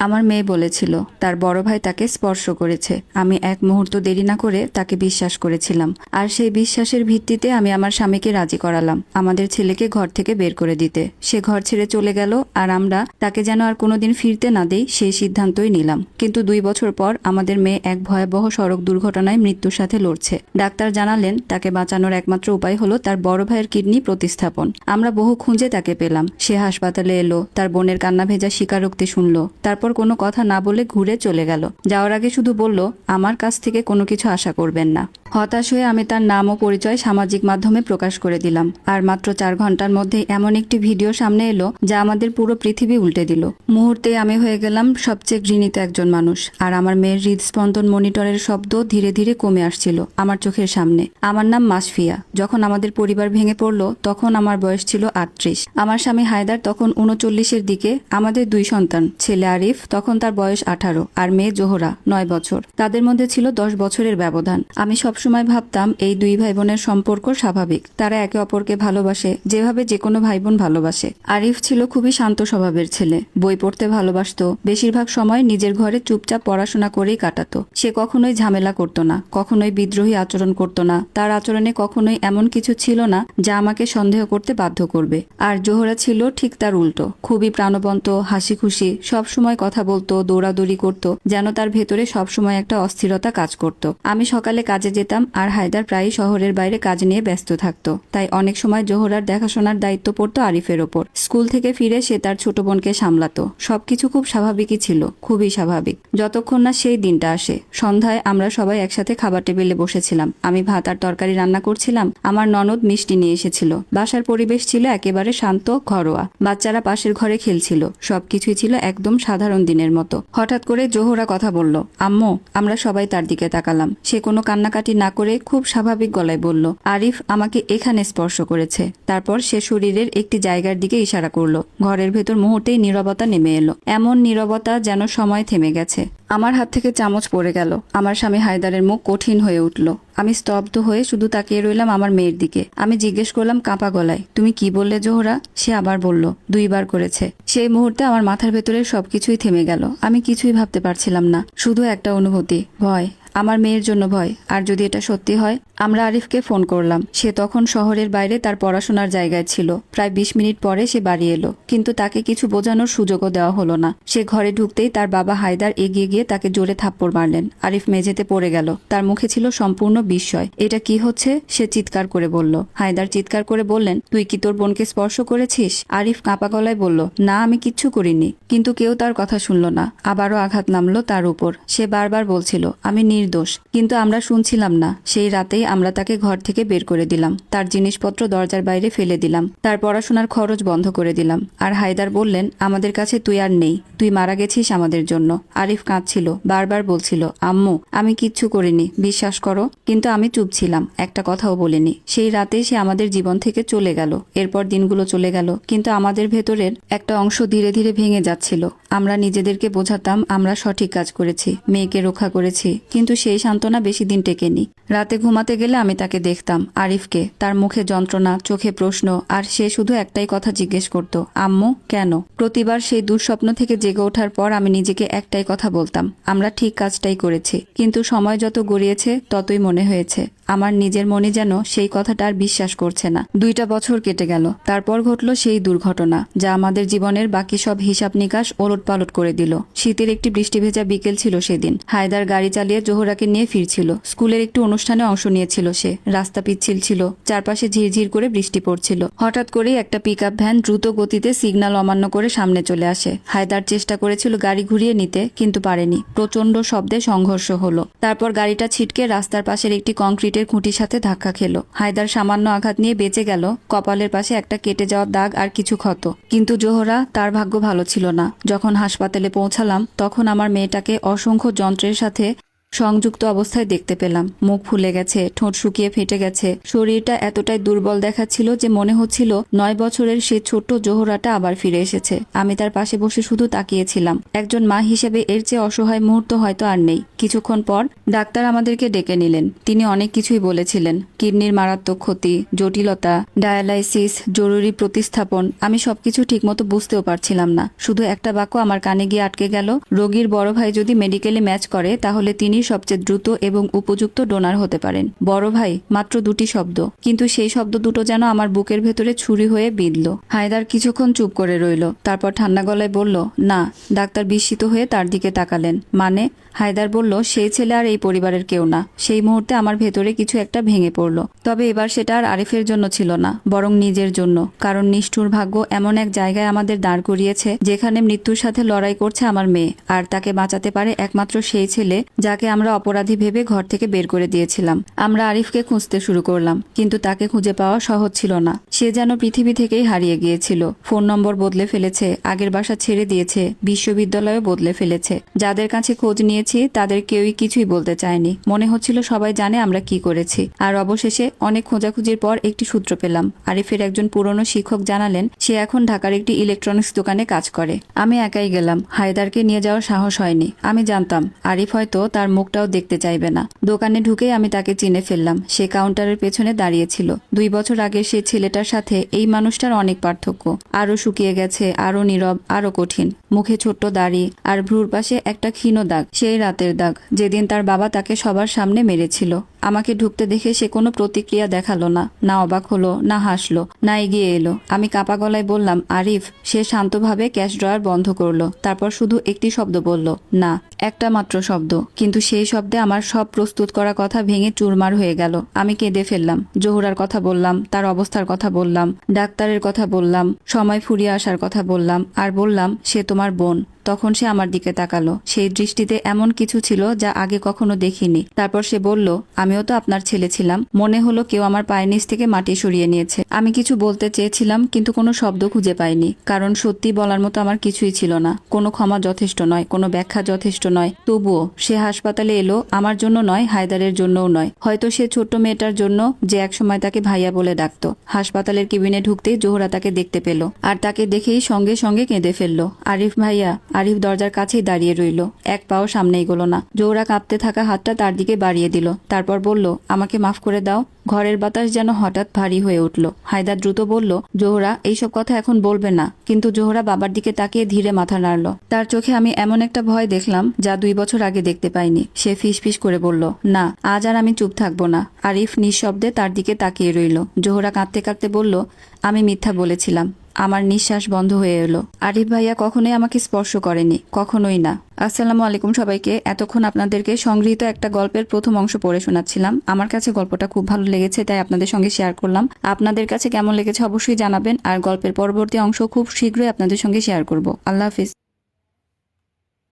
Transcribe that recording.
আমার মেয়ে বলেছিল তার বড় ভাই তাকে স্পর্শ করেছে। আমি এক মুহূর্ত দেরি না করে তাকে বিশ্বাস করেছিলাম, আর সেই বিশ্বাসের ভিত্তিতে আমি আমার স্বামীকে রাজি করালাম আমাদের ছেলেকে ঘর থেকে বের করে দিতে। সে ঘর ছেড়ে চলে গেল, আর আমরা তাকে যেন আর কোনোদিন ফিরতে না দেই সেই সিদ্ধান্তই নিলাম। কিন্তু 2 বছর পর আমাদের মেয়ে এক ভয়াবহ সড়ক দুর্ঘটনায় মৃত্যুর সাথে লড়ছে। ডাক্তার জানালেন তাকে বাঁচানোর একমাত্র উপায় হলো তার বড় ভাইয়ের কিডনি প্রতিস্থাপন। আমরা বহু খুঁজে তাকে পেলাম। সে হাসপাতালে এলো, তার বোনের কান্না ভেজা স্বীকারোক্তি শুনলো, তারপর কোনো কথা না বলে ঘুরে চলে গেল। যাওয়ার আগে শুধু বলল, আমার কাছ থেকে কোনো কিছু আশা করবেন না। হতাশ হয়ে আমি তার নাম ও পরিচয় সামাজিক মাধ্যমে প্রকাশ করে দিলাম, আর মাত্র 4 ঘন্টার মধ্যেই এমন একটি ভিডিও সামনে এলো যা আমাদের পুরো পৃথিবী উল্টে দিল। মুহূর্তে আমি হয়ে গেলাম সবচেয়ে ঘৃণিত একজন মানুষ, আর আমার মেয়ের হৃদস্পন্দন মনিটরের শব্দ ধীরে ধীরে কমে আসছিল আমার চোখের সামনে। আমার নাম মাসফিয়া। যখন আমাদের পরিবার ভেঙে পড়ল তখন আমার বয়স ছিল 38। আমার স্বামী হায়দার তখন 39-এর দিকে। আমাদের 2 সন্তান, ছেলে আরিফ, তখন তার বয়স 18, আর মেয়ে জোহরা 9 বছর। তাদের মধ্যে ছিল 10 বছরের ব্যবধান। আমি সবসময় ভাবতাম এই 2 ভাই বোনের সম্পর্ক স্বাভাবিক, তারা একে অপরকে ভালোবাসে যেভাবে যে কোনো ভাই বোন ভালোবাসে। আরিফ ছিল খুবই শান্ত স্বভাবের ছেলে, বই পড়তে ভালোবাসতো, বেশিরভাগ সময় নিজের ঘরে চুপচাপ পড়াশোনা করেই কাটাতো। সে কখনোই ঝামেলা করতো না, কখনোই বিদ্রোহী আচরণ করতো না। তার আচরণে কখনোই এমন কিছু ছিল না যা আমাকে সন্দেহ করতে বাধ্য করবে। আর জোহরা ছিল ঠিক তার উল্টো, খুবই প্রাণবন্ত, হাসি খুশি, সবসময় কথা বলতো, দৌড়াদৌড়ি করতো, যেন তার ভেতরে সবসময় একটা অস্থিরতা কাজ করত। আমি সকালে কাজে যেতাম, আর হায়দার প্রায়ই শহরের বাইরে কাজ নিয়ে ব্যস্ত থাকতো, তাই অনেক সময় জোহরার দেখাশোনার দায়িত্ব পড়তো আরিফের ওপর। স্কুল থেকে ফিরে সে তার ছোট বোনকে সামলাতো। সবকিছু খুব স্বাভাবিকই ছিল, খুবই স্বাভাবিক, যতক্ষণ না সেই দিনটা আসে। সন্ধ্যায় আমরা সবাই একসাথে খাবার টেবিলে বসেছিলাম। আমি ভাত আর তরকারি রান্না করছিলাম, আমার ননদ মিষ্টি নিয়ে এসেছিল। বাসার পরিবেশ ছিল একেবারে শান্ত, ঘরোয়া। বাচ্চারা পাশের ঘরে খেলছিল, সবকিছুই ছিল একদম সাধারণ দিনের মতো। হঠাৎ করে জোহরা কথা বলল, আম্মু। আমরা সবাই তার দিকে তাকালাম। সে কোনো কান্নাকাটি না করে খুব স্বাভাবিক গলায় বলল, আরিফ আমাকে এখানে স্পর্শ করেছে। তারপর সে শরীরের একটি জায়গার দিকে ইশারা করলো। ঘরের ভেতর মুহূর্তেই নীরবতা নেমে এলো, এমন নীরবতা যেন সময় থেমে গেছে। আমার হাত থেকে চামচ পড়ে গেল। আমার স্বামী হায়দারের মুখ কঠিন হয়ে উঠল। আমি স্তব্ধ হয়ে শুধু তাকিয়ে রইলাম আমার মেয়ের দিকে। আমি জিজ্ঞেস করলাম কাঁপা গলায়, তুমি কি বললে জোহরা? সে আবার বলল, 2 বার করেছে। সেই মুহূর্তে আমার মাথার ভেতরে সবকিছুই থেমে গেল। আমি কিছুই ভাবতে পারছিলাম না, শুধু একটা অনুভূতি, ভয়। আমার মেয়ের জন্য ভয়। আর যদি এটা সত্যি হয়? আমরা আরিফকে ফোন করলাম। সে তখন শহরের বাইরে তার পড়াশোনার জায়গায় ছিল। প্রায় 20 মিনিট পরে সে বাড়ি এলো, কিন্তু তাকে কিছু বোঝানোর সুযোগও দেওয়া হলো না। সে ঘরে ঢুকতেই তার বাবা হায়দার এগিয়ে গিয়ে তাকে জোরে থাপ্পড় মারলেন। আরিফ মেঝেতে পড়ে গেল। তার মুখে ছিল সম্পূর্ণ বিস্ময়। এটা কি হচ্ছে? সে চিৎকার করে বলল। হায়দার চিৎকার করে বললেন, তুই কি তোর বোনকে স্পর্শ করেছিস? আরিফ কাঁপা গলায় বলল, না, আমি কিচ্ছু করিনি। কিন্তু কেউ তার কথা শুনল না। আবারও আঘাত নামলো তার উপর। সে বারবার বলছিল, আমি নির্দোষ। কিন্তু আমরা শুনছিলাম না। সেই রাতেই আমরা তাকে ঘর থেকে বের করে দিলাম, তার জিনিসপত্র দরজার বাইরে ফেলে দিলাম, তার পড়াশোনার খরচ বন্ধ করে দিলাম। আর হায়দার বললেন, আমাদের কাছে তুই আর নেই, তুই মারা গেছিস আমাদের জন্য। আরিফ কাঁদছিল, বারবার বলছিল, আম্মু আমি কিচ্ছু করিনি, বিশ্বাস করো। কিন্তু আমি চুপ ছিলাম, একটা কথাও বলিনি। সেই রাতেই সে আমাদের জীবন থেকে চলে গেল। এরপর দিনগুলো চলে গেল, কিন্তু আমাদের ভেতরের একটা অংশ ধীরে ধীরে ভেঙে যাচ্ছিল। আমরা নিজেদেরকে বোঝাতাম আমরা সঠিক কাজ করেছি, মেয়েকে রক্ষা করেছি, কিন্তু সেই সান্ত্বনা বেশি দিন টেকেনি। রাতে ঘুমাতে গেলে আমি তাকে দেখতাম, আরিফকে, তার মুখে যন্ত্রণা, চোখে প্রশ্ন, আর সে শুধু একটাই কথা জিজ্ঞেস করত, আম্মু কেন? প্রতিবার সেই দুঃস্বপ্ন থেকে জেগে ওঠার পর আমি নিজেকে একটাই কথা বলতাম, আমরা ঠিক কাজটাই করেছি। কিন্তু সময় যত গড়িয়েছে ততই মনে হয়েছে আমার নিজের মনে যেন সেই কথাটা আর বিশ্বাস করছে না। 2টা বছর কেটে গেল। তারপর ঘটল সেই দুর্ঘটনা যা আমাদের জীবনের বাকি সব হিসাব নিকাশ ওলটপালট করে দিল। শীতের একটি বৃষ্টি ভেজা বিকেল ছিল সেদিন। হায়দার গাড়ি চালিয়ে জোহরাকে নিয়ে ফিরছিল। স্কুলের একটি অনুষ্ঠানে অংশ নিয়েছিল সে। রাস্তা পিচ্ছিল ছিল, চারপাশে ঝিরঝির করে বৃষ্টি পড়ছিল। হঠাৎ করেই একটা পিকআপ ভ্যান দ্রুত গতিতে সিগন্যাল অমান্য করে সামনে চলে আসে। হায়দার চেষ্টা করেছিল গাড়ি ঘুরিয়ে নিতে, কিন্তু পারেনি। প্রচন্ড শব্দে সংঘর্ষ হলো। তারপর গাড়িটা ছিটকে রাস্তার পাশের একটি কংক্রিটের খুঁটির সাথে ধাক্কা খেলো। হায়দার সামান্য আঘাত নিয়ে বেঁচে গেল, কপালের পাশে একটা কেটে যাওয়া দাগ আর কিছু ক্ষত। কিন্তু জোহরা, তার ভাগ্য ভালো ছিল না। যখন হাসপাতালে পৌঁছালাম তখন আমার মেয়েটাকে অসংখ্য যন্ত্রের সাথে সংযুক্ত অবস্থায় দেখতে পেলাম। মুখ ফুলে গেছে, ঠোঁট শুকিয়ে ফেটে গেছে, শরীরটা এতটাই দুর্বল দেখাচ্ছিল যে মনে হচ্ছিল 9 বছরের সে ছোট্ট জোহরাটা আবার ফিরে এসেছে। আমি তার পাশে বসে শুধু তাকিয়েছিলাম। একজন মা হিসেবে এর চেয়ে অসহায় মুহূর্ত হয়তো আর নেই। কিছুক্ষণ পর ডাক্তার আমাদেরকে ডেকে নিলেন। তিনি অনেক কিছুই বলেছিলেন, কিডনির মারাত্মক ক্ষতি, জটিলতা, ডায়ালাইসিস, জরুরি প্রতিস্থাপন। আমি সবকিছু ঠিকমতো বুঝতেও পারছিলাম না। শুধু একটা বাক্য আমার কানে গিয়ে আটকে গেল, রোগীর বড় ভাই যদি মেডিকেলে ম্যাচ করে তাহলে তিনি সবচেয়ে দ্রুত এবং উপযুক্ত ডোনার হতে পারেন। বড় ভাই, মাত্র দুটি শব্দ, কিন্তু সেই শব্দ দুটো যেন আমার বুকের ভেতরে ছুরি হয়ে বিঁধল। হায়দার কিছুক্ষণ চুপ করে রইল, তারপর ঠান্ডা গলায় বলল, না। ডাক্তার বিস্মিত হয়ে তার দিকে তাকালেন। মানে? হায়দার বলল, সেই ছেলে আর এই পরিবারের কেউ না। সেই মুহূর্তে আমার ভেতরে কিছু একটা ভেঙে পড়ল। তবে এবার সেটা আর আরিফের জন্য ছিল না, বরং নিজের জন্য। কারণ নিষ্ঠুর ভাগ্য এমন এক জায়গায় আমাদের দাঁড় করিয়েছে যেখানে মৃত্যুর সাথে লড়াই করছে আমার মেয়ে, আর তাকে বাঁচাতে পারে একমাত্র সেই ছেলে যাকে আমরা অপরাধী ভেবে ঘর থেকে বের করে দিয়েছিলাম। আমরা আরিফকে খুঁজতে শুরু করলাম, কিন্তু তাকে খুঁজে পাওয়া সহজ ছিল না। সে যেন পৃথিবী থেকেই হারিয়ে গিয়েছিল। ফোন নম্বর বদলে ফেলেছে, আগের বাসা ছেড়ে দিয়েছে, বিশ্ববিদ্যালয়ও বদলে ফেলেছে। যাদের কাছে খোঁজ নিয়েছি তাদের কেউই কিছুই বলতে চায়নি। মনে হচ্ছিল সবাই জানে আমরা কি করেছি। আর অবশেষে অনেক খোঁজাখুঁজির পর একটি সূত্র পেলাম। আরিফের একজন পুরনো শিক্ষক জানালেন সে এখন ঢাকার একটি ইলেকট্রনিক্স দোকানে কাজ করে। আমি একাই গেলাম, হায়দারকে নিয়ে যাওয়ার সাহস হয়নি। আমি জানতাম আরিফ হয়তো তার মুখটাও দেখতে চাইবে না। দোকানে ঢুকেই আমি তাকে চিনে ফেললাম। সে কাউন্টারের পেছনে দাঁড়িয়েছিল। 2 বছর আগে সে ছেলেটার সাথে এই মানুষটার অনেক পার্থক্য। আরো শুকিয়ে গেছে, আরো নীরব, আরো কঠিন। মুখে ছোট্ট দাড়ি আর ভ্রুর পাশে একটা ক্ষীণ দাগ, সেই রাতের দাগ যেদিন তার বাবা তাকে সবার সামনে মেরেছিল। আমাকে ঢুকতে দেখে সে কোনো প্রতিক্রিয়া দেখালো না, না অবাক হলো, না হাসলো, না এগিয়ে এলো। আমি কাপা গলায় বললাম, আরিফ। সে শান্তভাবে ক্যাশ ড্রয়ার বন্ধ করলো, তারপর শুধু একটি শব্দ বলল, না। একটা মাত্র শব্দ, কিন্তু সেই শব্দে আমার সব প্রস্তুত করা কথা ভেঙে চুরমার হয়ে গেল। আমি কেঁদে ফেললাম। জোহরার কথা বললাম, তার অবস্থার কথা বললাম, ডাক্তারের কথা বললাম, সময় ফুরিয়ে আসার কথা বললাম, আর বললাম সে তোমার বোন। তখন সে আমার দিকে তাকালো। সেই দৃষ্টিতে এমন কিছু ছিল যা আগে কখনো দেখিনি। তারপর সে বলল, আমিও তো আপনার ছেলে ছিলাম। মনে হলো কেউ আমার পায়ের নিচ থেকে মাটি সরিয়ে নিয়েছে। আমি কিছু বলতে চেয়েছিলাম, কিন্তু কোনো শব্দ খুঁজে পাইনি। কারণ সত্যি বলার মতো আমার কিছুই ছিল না। কোনো ক্ষমা যথেষ্ট নয়, কোনো ব্যাখ্যা যথেষ্ট নয়। তবুও সে হাসপাতালে এলো আমার জন্য নয়, হায়দারের জন্যও নয়। হয়তো সে ছোট্ট মেয়েটার জন্য, যে একসময় তাকে ভাইয়া বলে ডাকতো। হাসপাতালের কেবিনে ঢুকতেই জোহরা তাকে দেখতে পেল, আর তাকে দেখেই সঙ্গে সঙ্গে কেঁদে ফেলল। আরিফ ভাইয়া। আরিফ দরজার কাছেই দাঁড়িয়ে রইল, এক পাও সামনে এগোলো না। জোহরা কাঁপতে থাকা হাতটা তার দিকে বাড়িয়ে দিল, তারপর বলল, আমাকে মাফ করে দাও। ঘরের বাতাস যেন হঠাৎ ভারী হয়ে উঠল। হায়দার দ্রুত বলল, জোহরা, এইসব কথা এখন বলবে না। কিন্তু জোহরা বাবার দিকে তাকিয়ে ধীরে মাথা নাড়ল। তার চোখে আমি এমন একটা ভয় দেখলাম যা 2 বছর আগে দেখতে পাইনি। সে ফিসফিস করে বলল, না, আজ আর আমি চুপ থাকবো না। আরিফ নিঃশব্দে তার দিকে তাকিয়ে রইল। জোহরা কাঁদতে কাঁদতে বলল, আমি মিথ্যা বলেছিলাম। আমার নিঃশ্বাস বন্ধ হয়ে এলো। আরিফ ভাইয়া কখনোই আমাকে স্পর্শ করেনি, কখনোই না। আসসালামু আলাইকুম সবাইকে। এতক্ষণ আপনাদেরকে সংগৃহীত একটা গল্পের প্রথম অংশ পড়ে শোনাচ্ছিলাম। আমার কাছে গল্পটা খুব ভালো লেগেছে, তাই আপনাদের সঙ্গে শেয়ার করলাম। আপনাদের কাছে কেমন লেগেছে অবশ্যই জানাবেন, আর গল্পের পরবর্তী অংশ খুব শীঘ্রই আপনাদের সঙ্গে শেয়ার করব। আল্লাহ হাফিজ।